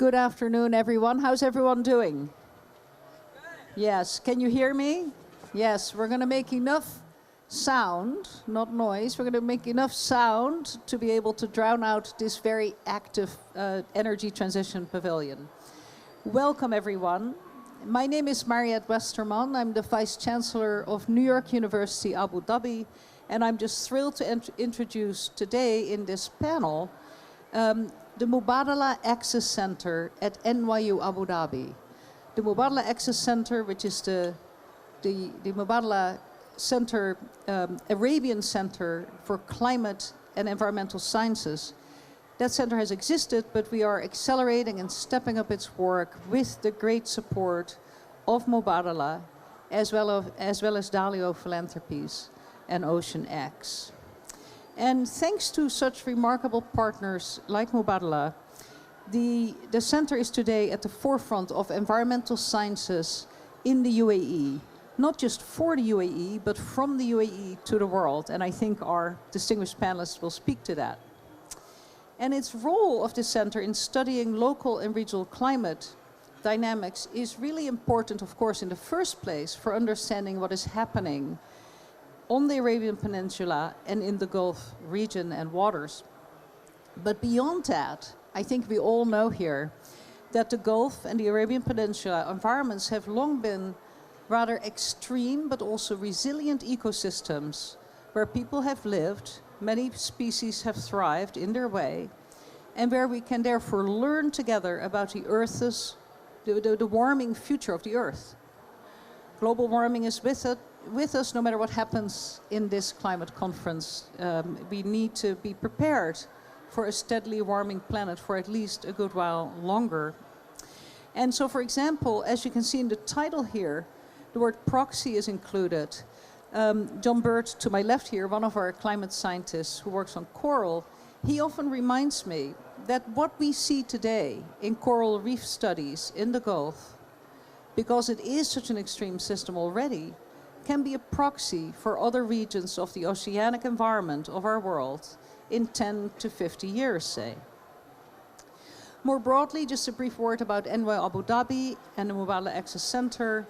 Good afternoon, everyone. How's everyone doing? Yes, can you hear me? Yes, we're going to make enough sound, not noise. We're going to make enough sound to be able to drown out this very active energy transition pavilion. Welcome, everyone. My name is Mariette Westerman. I'm the Vice Chancellor of New York University, Abu Dhabi, and I'm just thrilled to introduce today in this panel the Mubadala Access Center at NYU Abu Dhabi. The Mubadala Access Center, which is the Mubadala Center, Arabian Center for Climate and Environmental Sciences. That center has existed, but we are accelerating and stepping up its work with the great support of Mubadala, as well as Dalio Philanthropies and Ocean X. And thanks to such remarkable partners like Mubadala, the center is today at the forefront of environmental sciences in the UAE. Not just for the UAE, but from the UAE to the world. And I think our distinguished panelists will speak to that. And its role of the center in studying local and regional climate dynamics is really important, of course, in the first place for understanding what is happening on the Arabian Peninsula and in the Gulf region and waters. But beyond that, I think we all know here that the Gulf and the Arabian Peninsula environments have long been rather extreme but also resilient ecosystems where people have lived, many species have thrived in their way, and where we can therefore learn together about the Earth's, the warming future of the Earth. Global warming is with us no matter what happens in this climate conference. We need to be prepared for a steadily warming planet for at least a good while longer. And so, for example, as you can see in the title here, the word proxy is included. John Bird, to my left here, one of our climate scientists who works on coral, he often reminds me that what we see today in coral reef studies in the Gulf, because it is such an extreme system already, can be a proxy for other regions of the oceanic environment of our world in 10 to 50 years, say. More broadly, just a brief word about NYU Abu Dhabi and the Mubadala Access Center.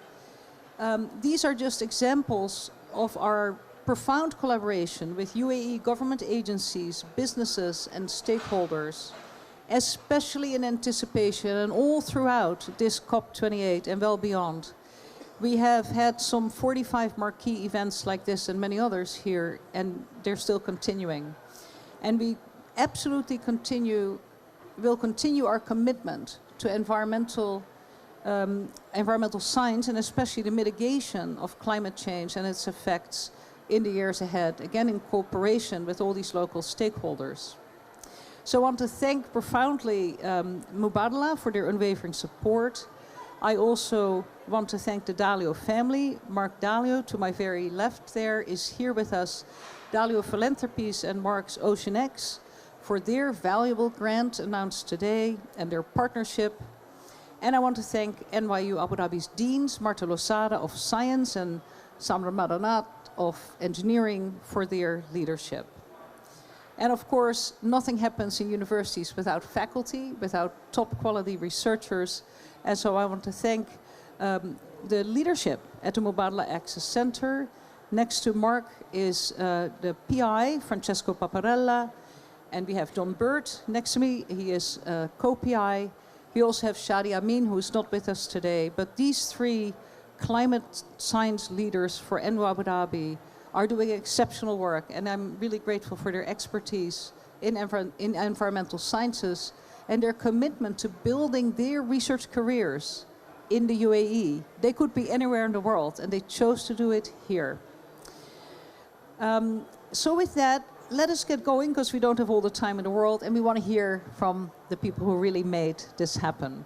These are just examples of our profound collaboration with UAE government agencies, businesses, and stakeholders, especially in anticipation and all throughout this COP28 and well beyond. We have had some 45 marquee events like this and many others here, and they're still continuing. And we absolutely will continue our commitment to environmental science, and especially the mitigation of climate change and its effects in the years ahead, again in cooperation with all these local stakeholders. So I want to thank profoundly Mubadala for their unwavering support. I also want to thank the Dalio family. Mark Dalio, to my very left there, is here with us. Dalio Philanthropies and Mark's Ocean X for their valuable grant announced today and their partnership. And I want to thank NYU Abu Dhabi's deans, Marta Losada of Science and Samra Madanat of Engineering for their leadership. And of course, nothing happens in universities without faculty, without top quality researchers. And so I want to thank the leadership at the Mubadala Access Center. Next to Mark is the PI, Francesco Paparella, and we have John Bird next to me. He is co-PI. We also have Shadi Amin, who is not with us today. But these three climate science leaders for NYU Abu Dhabi are doing exceptional work, and I'm really grateful for their expertise in environmental sciences and their commitment to building their research careers in the UAE. They could be anywhere in the world, and they chose to do it here. So with that, let us get going, because we don't have all the time in the world, and we want to hear from the people who really made this happen.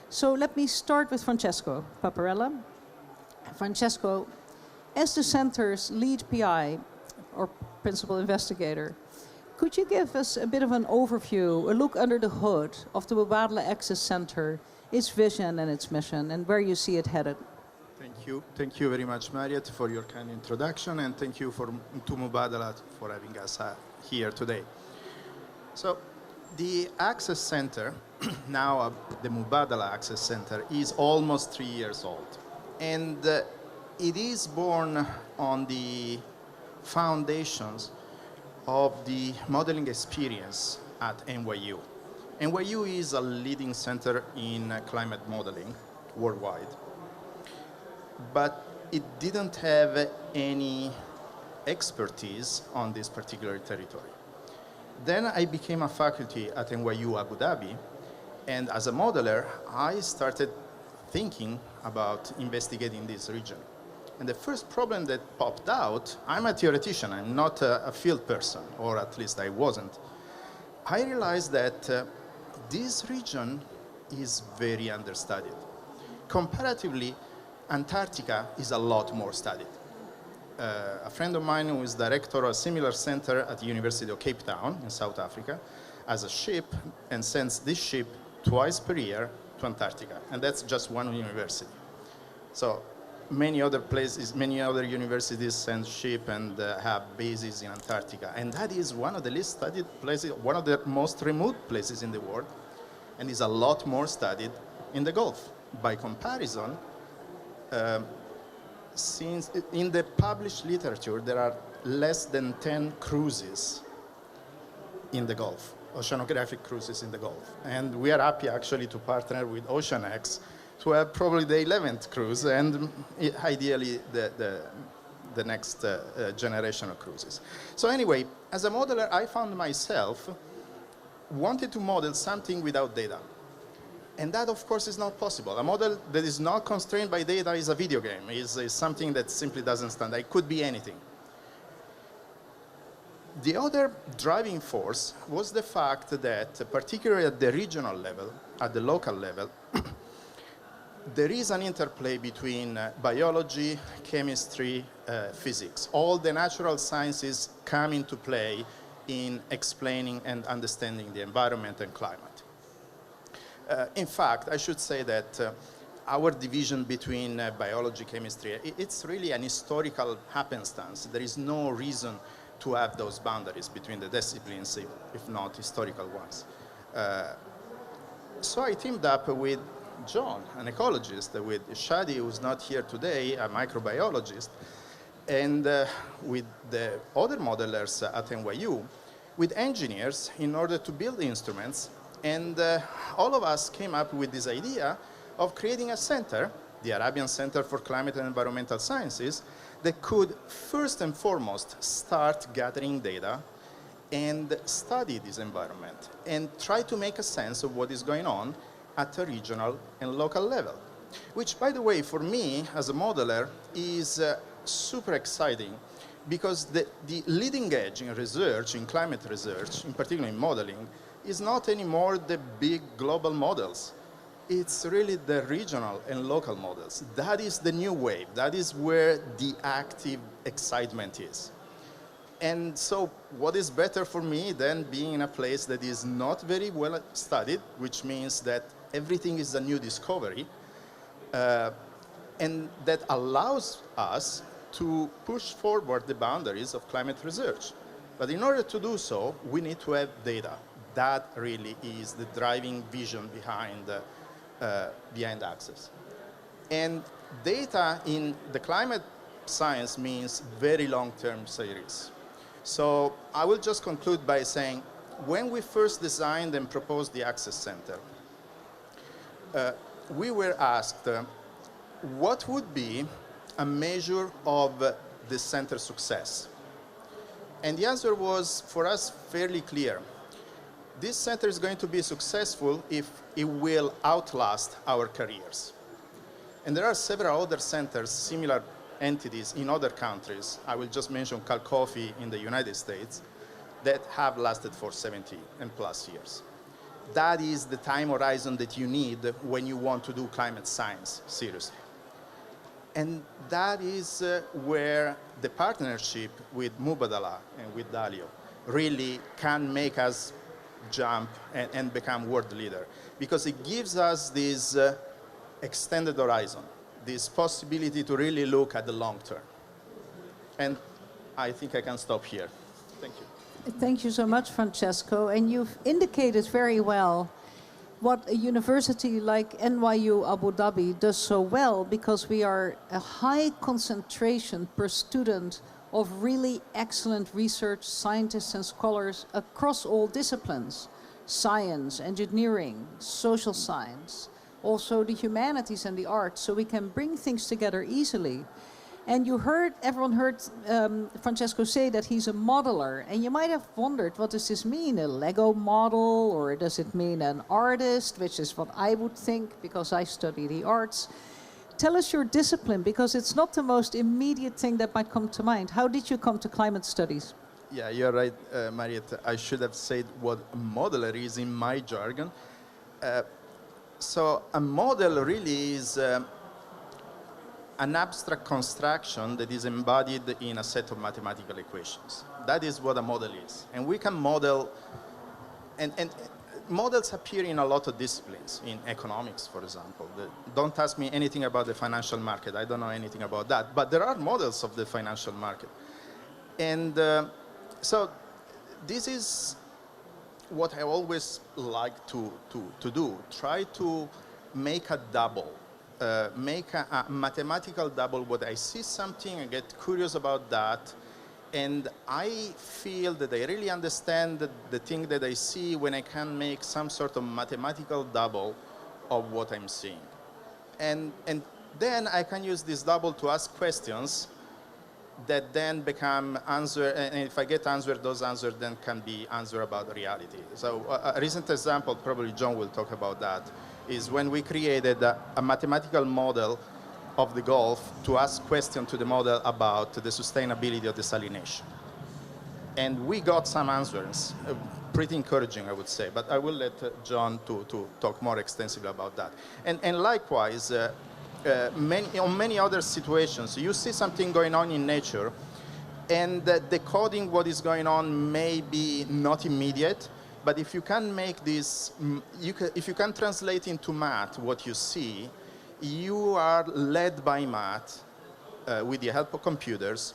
So let me start with Francesco Paparella. Francesco, as the center's lead PI, or principal investigator, could you give us a bit of an overview, a look under the hood of the Mubadala Access Center, its vision and its mission, and where you see it headed? Thank you. Thank you very much, Mariette, for your kind introduction, and thank you to Mubadala for having us here today. So, the Access Center now the Mubadala Access Center is almost 3 years old. And it is born on the foundations of the modeling experience at NYU. NYU is a leading center in climate modeling worldwide, but it didn't have any expertise on this particular territory. Then I became a faculty at NYU Abu Dhabi, and as a modeler, I started thinking about investigating this region. And the first problem that popped out, I'm a theoretician, I'm not a field person, or at least I wasn't. I realized that this region is very understudied. Comparatively, Antarctica is a lot more studied. A friend of mine who is director of a similar center at the University of Cape Town in South Africa has a ship and sends this ship twice per year to Antarctica, and that's just one university. So many other places, many other universities send ship and have bases in Antarctica, and that is one of the least studied places, one of the most remote places in the world, and is a lot more studied in the Gulf. By comparison, since in the published literature, there are less than 10 cruises in the Gulf, oceanographic cruises in the Gulf. And we are happy actually to partner with OceanX to have probably the 11th cruise and ideally the next generation of cruises. So anyway, as a modeler, I found myself wanted to model something without data. And that, of course, is not possible. A model that is not constrained by data is a video game, is something that simply doesn't stand. It could be anything. The other driving force was the fact that, particularly at the regional level, at the local level, there is an interplay between biology, chemistry, physics. All the natural sciences come into play in explaining and understanding the environment and climate. In fact, I should say that our division between biology, chemistry, it's really an historical happenstance. There is no reason to have those boundaries between the disciplines, if not historical ones. So I teamed up with John, an ecologist, with Shadi, who's not here today, a microbiologist, and with the other modelers at NYU, with engineers in order to build the instruments. And all of us came up with this idea of creating a center, the Arabian Center for Climate and Environmental Sciences, that could first and foremost start gathering data and study this environment and try to make a sense of what is going on at a regional and local level. Which, by the way, for me as a modeler is super exciting because the leading edge in research, in climate research, in particular in modeling, is not anymore the big global models. It's really the regional and local models. That is the new wave. That is where the active excitement is. And so what is better for me than being in a place that is not very well studied, which means that everything is a new discovery, and that allows us to push forward the boundaries of climate research. But in order to do so, we need to have data. That really is the driving vision behind Access. And data in the climate science means very long-term series. So I will just conclude by saying, when we first designed and proposed the Access Center, we were asked what would be a measure of the center's success. And the answer was, for us, fairly clear. This center is going to be successful if it will outlast our careers. And there are several other centers, similar entities in other countries. I will just mention Calcofi in the United States that have lasted for 70 and plus years. That is the time horizon that you need when you want to do climate science seriously. And that is where the partnership with Mubadala and with Dalio really can make us jump and become world leader, because it gives us this extended horizon, this possibility to really look at the long term. And I think I can stop here. Thank you. Thank you so much, Francesco. And you've indicated very well what a university like NYU Abu Dhabi does so well, because we are a high concentration per student of really excellent research scientists and scholars across all disciplines: science, engineering, social science, also the humanities and the arts, so we can bring things together easily. And everyone heard Francesco say that he's a modeler, and you might have wondered, what does this mean? A Lego model, or does it mean an artist, which is what I would think because I study the arts. Tell us your discipline, because it's not the most immediate thing that might come to mind. How did you come to climate studies? Yeah, you're right, Mariette. I should have said what a modeler is in my jargon. So a model really is an abstract construction that is embodied in a set of mathematical equations. That is what a model is. And we can model, and models appear in a lot of disciplines, in economics, for example. Don't ask me anything about the financial market. I don't know anything about that. But there are models of the financial market. And so this is what I always like to do. Try to make a double. Make a mathematical double. What I see something, I get curious about that, and I feel that I really understand the thing that I see when I can make some sort of mathematical double of what I'm seeing. And then I can use this double to ask questions that then become answer, and if I get answered, those answers then can be answer about reality. So a recent example, probably John will talk about that, is when we created a mathematical model of the Gulf to ask questions to the model about the sustainability of desalination. And we got some answers, pretty encouraging, I would say, but I will let John to talk more extensively about that. And likewise, on many other situations, you see something going on in nature, and decoding what is going on may be not immediate, but if you can make this, if you can translate into math what you see, you are led by math with the help of computers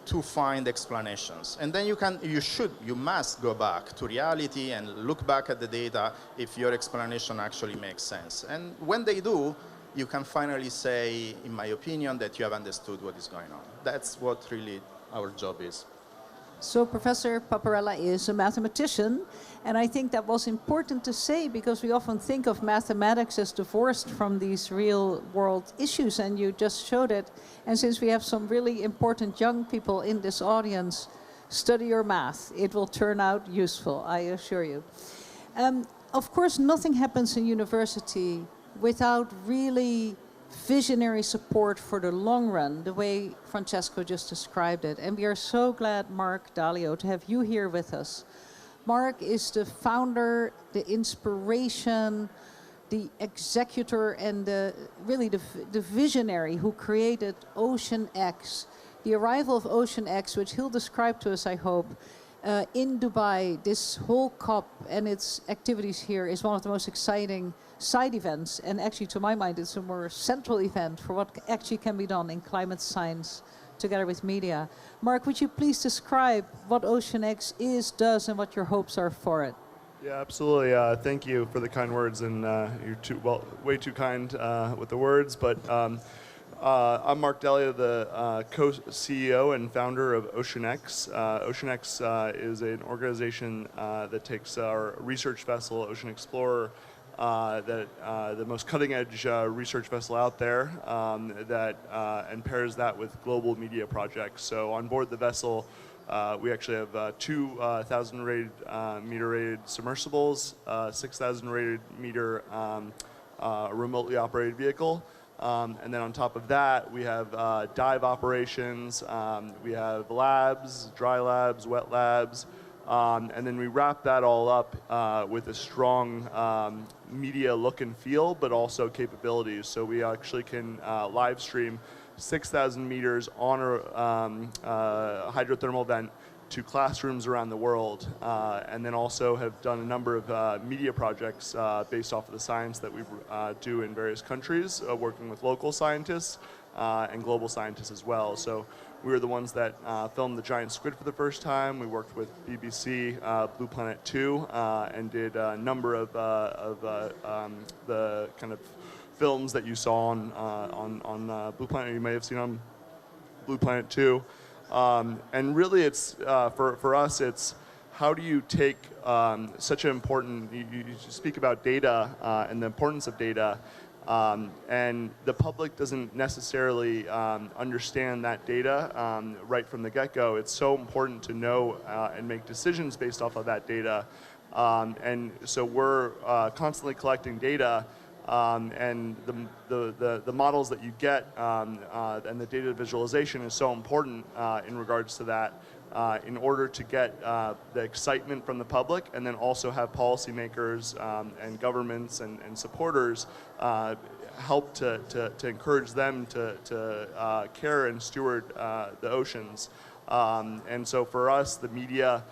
to find explanations. And then you must go back to reality and look back at the data if your explanation actually makes sense. And when they do, you can finally say, in my opinion, that you have understood what is going on. That's what really our job is. So Professor Paparella is a mathematician, and I think that was important to say, because we often think of mathematics as divorced from these real world issues, and you just showed it. And since we have some really important young people in this audience, study your math. It will turn out useful, I assure you. Of course, nothing happens in university without really visionary support for the long run, the way Francesco just described it. And we are so glad, Mark Dalio, to have you here with us. Mark is the founder, the inspiration, the executor, and really the visionary who created Ocean X. The arrival of Ocean X, which he'll describe to us, I hope, in Dubai. This whole COP and its activities here is one of the most exciting side events, and actually, to my mind, it's a more central event for what actually can be done in climate science together with media. Mark, would you please describe what Ocean X is, does, and what your hopes are for it? Yeah, absolutely. Thank you for the kind words, and you're way too kind with the words. But I'm Mark Delia, the co-CEO and founder of Ocean X. Ocean X is an organization that takes our research vessel, Ocean Explorer, the most cutting-edge research vessel out there, and pairs that with global media projects. So on board the vessel, we actually have 2,000 meter rated submersibles, 6,000 rated meter remotely operated vehicle. And then on top of that, we have dive operations, we have labs, dry labs, wet labs, and then we wrap that all up with a strong media look and feel, but also capabilities. So we actually can live stream 6,000 meters on a hydrothermal vent to classrooms around the world, and then also have done a number of media projects based off of the science that we do in various countries, working with local scientists and global scientists as well. So We were the ones that filmed the giant squid for the first time. We worked with BBC Blue Planet 2 and did a number of the kind of films that you saw on Blue Planet. You may have seen on Blue Planet 2. And really, it's for us, it's how do you take such an important, you speak about data and the importance of data, and the public doesn't necessarily understand that data right from the get-go. It's so important to know and make decisions based off of that data. And so we're constantly collecting data, and the models that you get and the data visualization is so important in regards to that. In order to get the excitement from the public, and then also have policymakers and governments and supporters help to encourage them to care and steward the oceans. And so for us, the media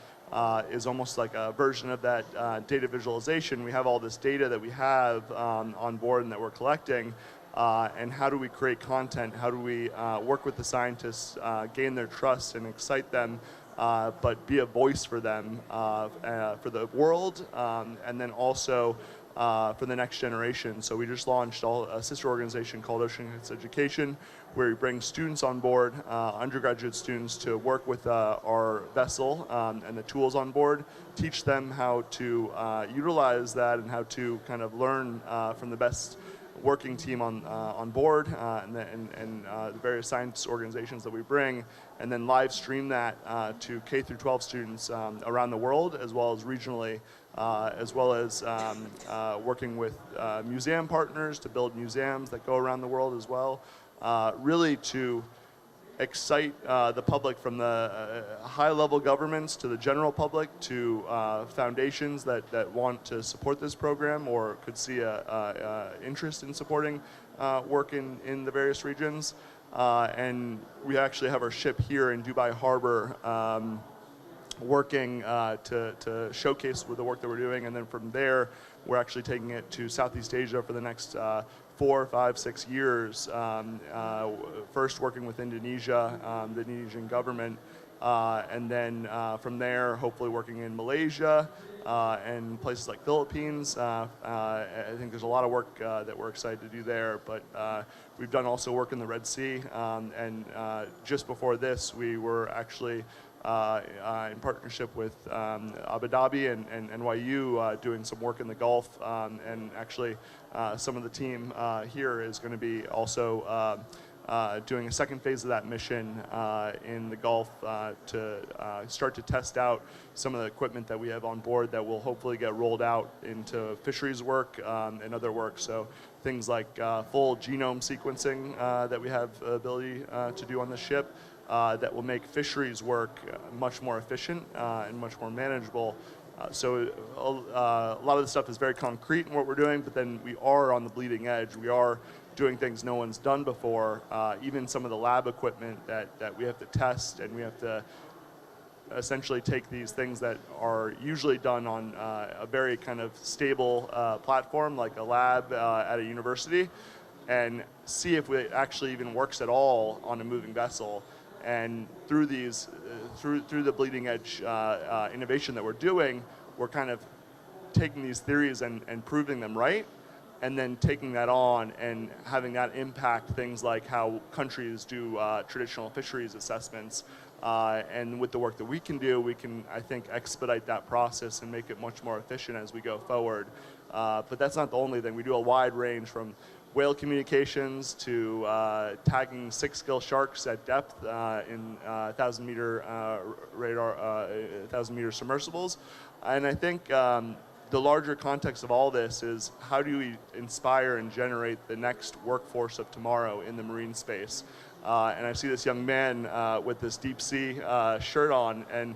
is almost like a version of that data visualization. We have all this data that we have on board and that we're collecting. And how do we create content? How do we work with the scientists, gain their trust and excite them, but be a voice for them, for the world, and then also for the next generation. So we just launched a sister organization called Ocean Education, where we bring students on board, undergraduate students, to work with our vessel and the tools on board, teach them how to utilize that and how to kind of learn from the best working team on board and the various science organizations that we bring, and then live stream that to K through 12 students around the world, as well as regionally, as well as working with museum partners to build museums that go around the world as well, really to excite the public, from the high-level governments to the general public to foundations that want to support this program or could see a interest in supporting work in the various regions. And we actually have our ship here in Dubai Harbor working to showcase the work that we're doing, and then from there we're actually taking it to Southeast Asia for the next 4, 5, 6 years, first working with Indonesia, the Indonesian government, and then from there hopefully working in Malaysia and places like Philippines. I think there's a lot of work that we're excited to do there, but we've done also work in the Red Sea, and just before this we were actually in partnership with Abu Dhabi and NYU doing some work in the Gulf, and actually some of the team here is going to be also doing a second phase of that mission in the Gulf to start to test out some of the equipment that we have on board that will hopefully get rolled out into fisheries work and other work. So things like full genome sequencing that we have the ability to do on the ship, that will make fisheries work much more efficient and much more manageable. So a lot of the stuff is very concrete in what we're doing, but then we are on the bleeding edge. We are doing things no one's done before, even some of the lab equipment that we have to test, and we have to essentially take these things that are usually done on a very kind of stable platform like a lab at a university, and see if it actually even works at all on a moving vessel. And through these, through the bleeding edge innovation that we're doing, we're kind of taking these theories and proving them right, and then taking that on and having that impact things like how countries do traditional fisheries assessments. And with the work that we can do, we can, I think, expedite that process and make it much more efficient as we go forward. But that's not the only thing. We do a wide range from whale communications to tagging 6-gill sharks at depth in 1,000-meter radar, 1,000-meter submersibles. And I think the larger context of all this is how do we inspire and generate the next workforce of tomorrow in the marine space? And I see this young man with this deep sea shirt on, and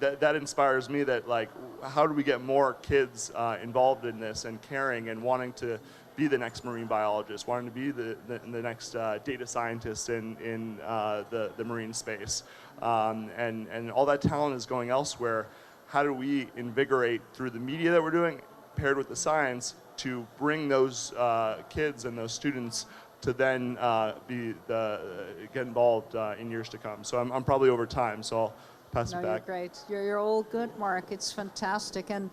that inspires me that, like, how do we get more kids involved in this and caring and wanting to be the next marine biologist, wanting to be the next data scientist in the marine space. And all that talent is going elsewhere. How do we invigorate through the media that we're doing, paired with the science, to bring those kids and those students to then get involved in years to come. So I'm probably over time, so I'll pass No, it you're back. great. You're all good, Mark. It's fantastic. And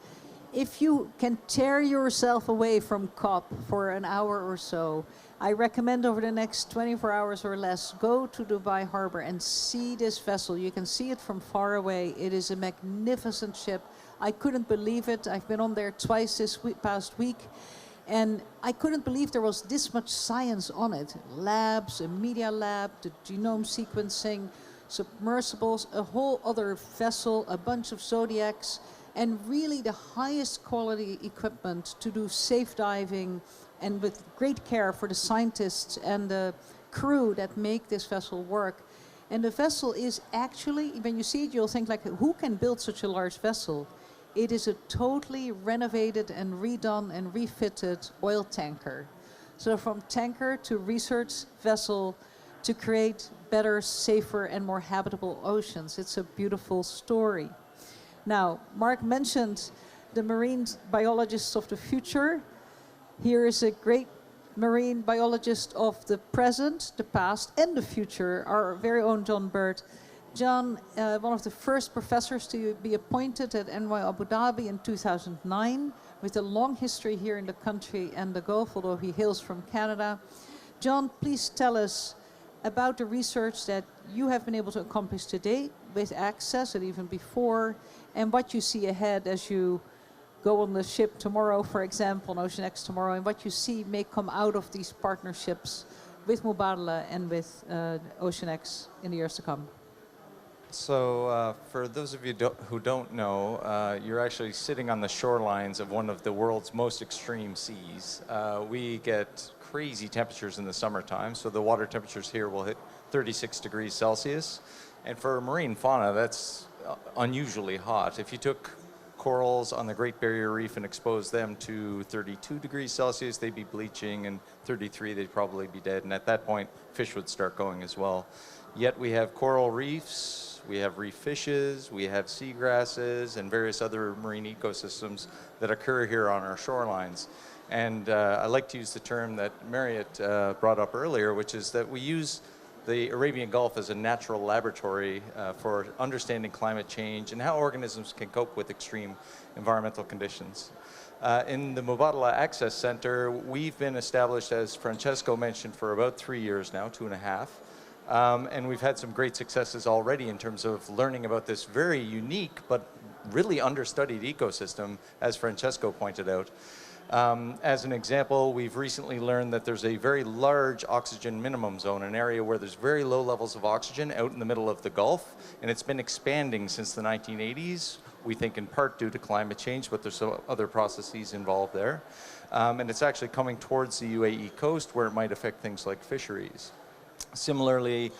if you can tear yourself away from COP for an hour or so, I recommend over the next 24 hours or less, go to Dubai Harbor and see this vessel. You can see it from far away. It is a magnificent ship. I couldn't believe it. I've been on there twice this past week. And I couldn't believe there was this much science on it. Labs, a media lab, the genome sequencing, submersibles, a whole other vessel, a bunch of Zodiacs, and really the highest quality equipment to do safe diving and with great care for the scientists and the crew that make this vessel work. And the vessel is actually, when you see it, you'll think like, who can build such a large vessel? It is a totally renovated and redone and refitted oil tanker. So from tanker to research vessel to create better, safer, and more habitable oceans. It's a beautiful story. Now, Mark mentioned the marine biologists of the future. Here is a great marine biologist of the present, the past, and the future, our very own John Bird. John, one of the first professors to be appointed at NYU Abu Dhabi in 2009, with a long history here in the country and the Gulf, although he hails from Canada. John, please tell us about the research that you have been able to accomplish today with Access and even before, and what you see ahead as you go on the ship tomorrow, for example, on Ocean X tomorrow, and what you see may come out of these partnerships with Mubadala and with Ocean X in the years to come. So for those of you who don't know, you're actually sitting on the shorelines of one of the world's most extreme seas. We get crazy temperatures in the summertime, so the water temperatures here will hit 36 degrees Celsius. And for marine fauna, that's unusually hot. If you took corals on the Great Barrier Reef and exposed them to 32 degrees Celsius, they'd be bleaching, and 33, they'd probably be dead. And at that point, fish would start going as well. Yet we have coral reefs, we have reef fishes, we have seagrasses, and various other marine ecosystems that occur here on our shorelines. And I like to use the term that Marriott brought up earlier, which is that we use the Arabian Gulf as a natural laboratory for understanding climate change and how organisms can cope with extreme environmental conditions. In the Mubadala Access Center, we've been established, as Francesco mentioned, for about 3 years now, 2.5. And we've had some great successes already in terms of learning about this very unique but really understudied ecosystem, as Francesco pointed out. As an example, we've recently learned that there's a very large oxygen minimum zone, an area where there's very low levels of oxygen out in the middle of the Gulf, and it's been expanding since the 1980s, we think in part due to climate change, but there's some other processes involved there. And it's actually coming towards the UAE coast, where it might affect things like fisheries. Similarly,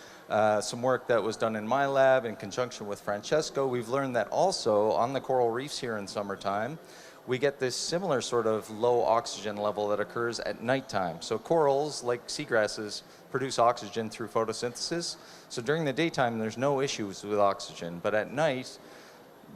some work that was done in my lab in conjunction with Francesco, we've learned that also on the coral reefs here in summertime, we get this similar sort of low oxygen level that occurs at nighttime. So corals, like seagrasses, produce oxygen through photosynthesis. So during the daytime, there's no issues with oxygen. But at night,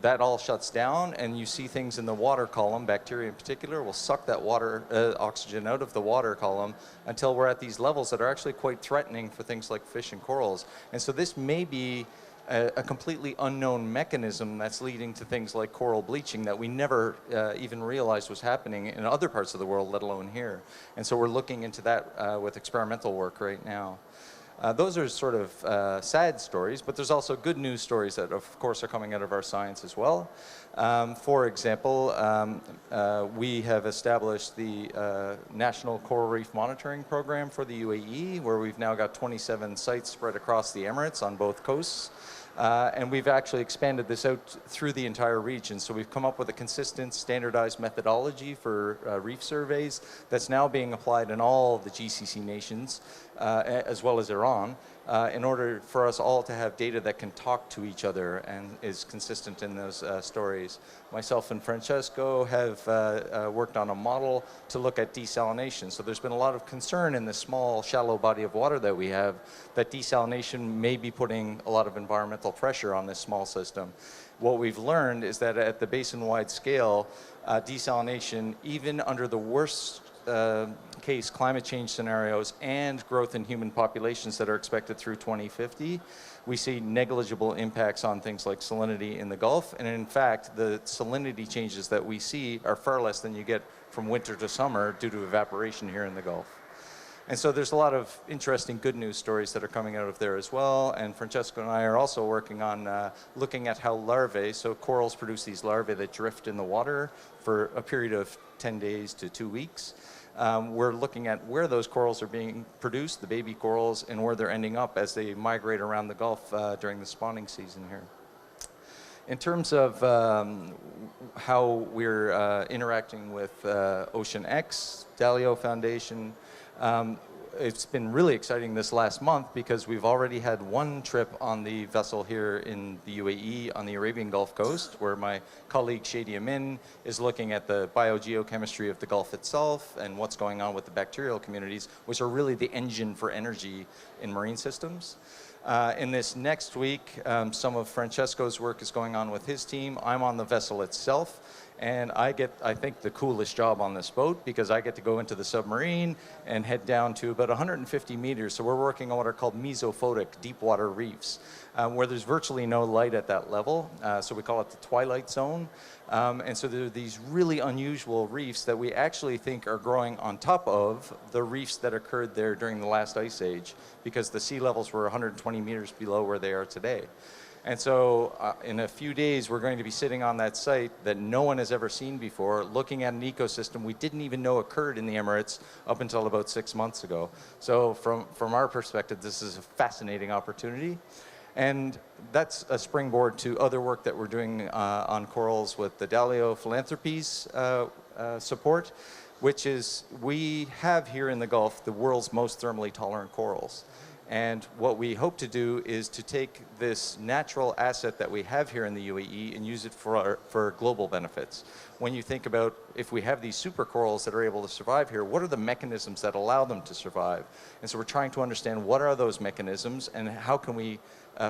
that all shuts down, and you see things in the water column, bacteria in particular, will suck that water oxygen out of the water column until we're at these levels that are actually quite threatening for things like fish and corals. And so this may be a completely unknown mechanism that's leading to things like coral bleaching that we never even realized was happening in other parts of the world, let alone here. And so we're looking into that with experimental work right now. Those are sort of sad stories, but there's also good news stories that, of course, are coming out of our science as well. For example, we have established the National Coral Reef Monitoring Program for the UAE, where we've now got 27 sites spread across the Emirates on both coasts. And we've actually expanded this out through the entire region. So we've come up with a consistent, standardized methodology for reef surveys that's now being applied in all the GCC nations, as well as Iran, in order for us all to have data that can talk to each other and is consistent in those stories. Myself and Francesco have worked on a model to look at desalination. So there's been a lot of concern in this small, shallow body of water that we have that desalination may be putting a lot of environmental pressure on this small system. What we've learned is that at the basin-wide scale, desalination, even under the worst case climate change scenarios and growth in human populations that are expected through 2050, we see negligible impacts on things like salinity in the Gulf. And in fact, the salinity changes that we see are far less than you get from winter to summer due to evaporation here in the Gulf. And so there's a lot of interesting good news stories that are coming out of there as well. And Francesco and I are also working on looking at how larvae, so corals produce these larvae that drift in the water for a period of 10 days to 2 weeks. We're looking at where those corals are being produced, the baby corals, and where they're ending up as they migrate around the Gulf during the spawning season here. In terms of how we're interacting with Ocean X, Dalio Foundation, it's been really exciting this last month because we've already had one trip on the vessel here in the UAE on the Arabian Gulf Coast, where my colleague Shadi Amin is looking at the biogeochemistry of the Gulf itself and what's going on with the bacterial communities, which are really the engine for energy in marine systems. In this next week, some of Francesco's work is going on with his team. I'm on the vessel itself. And I get, I think, the coolest job on this boat because I get to go into the submarine and head down to about 150 meters. So we're working on what are called mesophotic deep water reefs, where there's virtually no light at that level. So we call it the twilight zone. And so there are these really unusual reefs that we actually think are growing on top of the reefs that occurred there during the last ice age because the sea levels were 120 meters below where they are today. And so in a few days, we're going to be sitting on that site that no one has ever seen before, looking at an ecosystem we didn't even know occurred in the Emirates up until about 6 months ago. So from our perspective, this is a fascinating opportunity. And that's a springboard to other work that we're doing on corals with the Dalio Philanthropies support, which is we have here in the Gulf the world's most thermally tolerant corals. And what we hope to do is to take this natural asset that we have here in the UAE and use it for global benefits. When you think about if we have these super corals that are able to survive here, what are the mechanisms that allow them to survive? And so we're trying to understand what are those mechanisms and how can we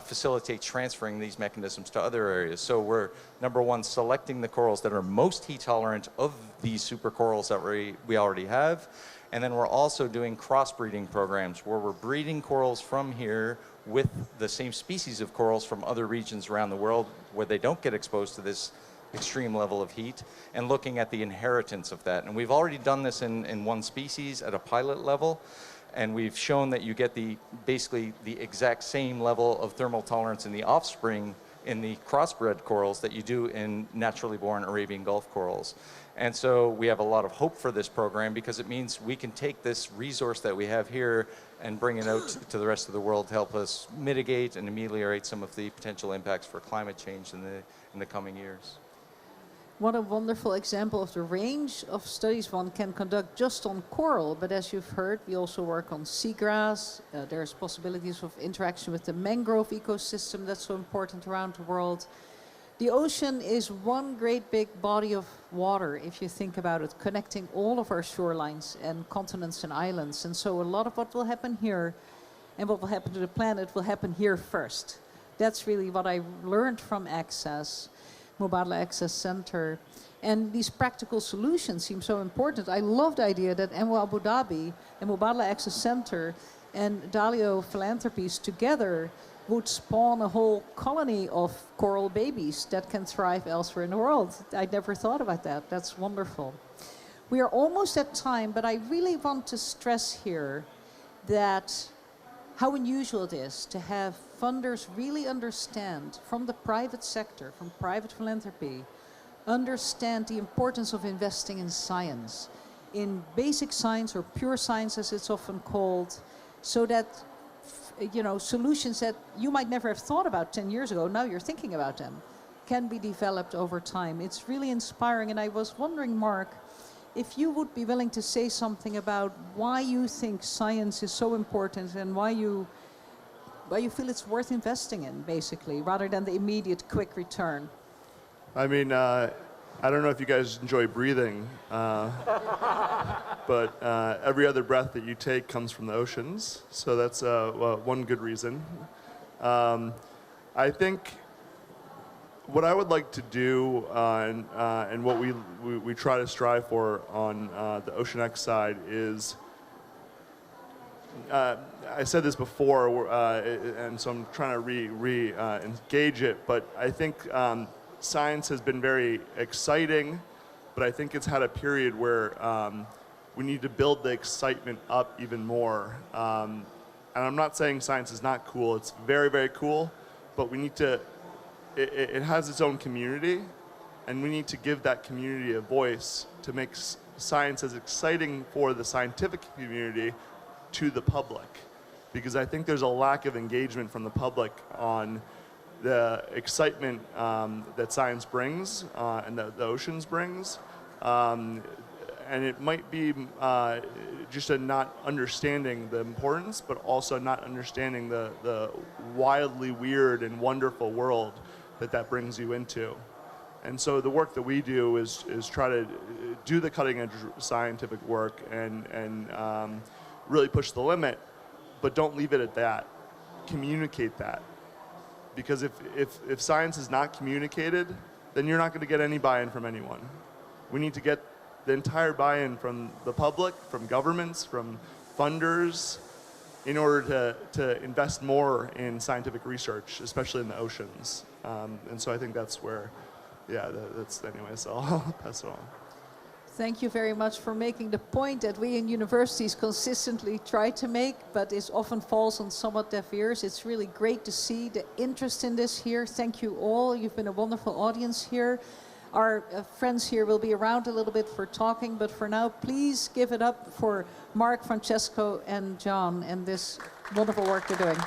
facilitate transferring these mechanisms to other areas. So we're, number one, selecting the corals that are most heat tolerant of these super corals that we already have. And then we're also doing crossbreeding programs where we're breeding corals from here with the same species of corals from other regions around the world where they don't get exposed to this extreme level of heat and looking at the inheritance of that. And we've already done this in one species at a pilot level. And we've shown that you get basically the exact same level of thermal tolerance in the offspring in the crossbred corals that you do in naturally born Arabian Gulf corals. And so we have a lot of hope for this program because it means we can take this resource that we have here and bring it out to the rest of the world to help us mitigate and ameliorate some of the potential impacts for climate change in the coming years. What a wonderful example of the range of studies one can conduct just on coral. But as you've heard, we also work on seagrass. There's possibilities of interaction with the mangrove ecosystem that's so important around the world. The ocean is one great big body of water, if you think about it, connecting all of our shorelines and continents and islands. And so a lot of what will happen here and what will happen to the planet will happen here first. That's really what I learned from Access. Mubadala Access Center. And these practical solutions seem so important. I love the idea that NYUAD Abu Dhabi and Mubadala Access Center and Dalio Philanthropies together would spawn a whole colony of coral babies that can thrive elsewhere in the world. I'd never thought about that. That's wonderful. We are almost at time, but I really want to stress here that how unusual it is to have funders really understand from the private sector, from private philanthropy, understand the importance of investing in science, in basic science or pure science as it's often called, so that solutions that you might never have thought about 10 years ago, now you're thinking about them, can be developed over time. It's really inspiring, and I was wondering, Mark, if you would be willing to say something about why you think science is so important and why you feel it's worth investing in, basically, rather than the immediate quick return. I mean, I don't know if you guys enjoy breathing, but every other breath that you take comes from the oceans, so that's one good reason. I think what I would like to do and what we try to strive for on the Ocean X side is I said this before, and so I'm trying to engage it, but I think science has been very exciting, but I think it's had a period where we need to build the excitement up even more. And I'm not saying science is not cool. It's very, very cool, but we need to, it has its own community, and we need to give that community a voice to make science as exciting for the scientific community to the public. Because I think there's a lack of engagement from the public on the excitement that science brings and that the oceans brings. And it might be just a not understanding the importance, but also not understanding the wildly weird and wonderful world that brings you into. And so the work that we do is try to do the cutting edge scientific work and really push the limit, but don't leave it at that. Communicate that. Because if science is not communicated, then you're not going to get any buy-in from anyone. We need to get the entire buy-in from the public, from governments, from funders, in order to invest more in scientific research, especially in the oceans. And so I think that's where, yeah, that's anyway, so I'll pass it on. Thank you very much for making the point that we in universities consistently try to make, but it often falls on somewhat deaf ears. It's really great to see the interest in this here. Thank you all. You've been a wonderful audience here. Our friends here will be around a little bit for talking, but for now, please give it up for Mark, Francesco, and John and this wonderful work they're doing.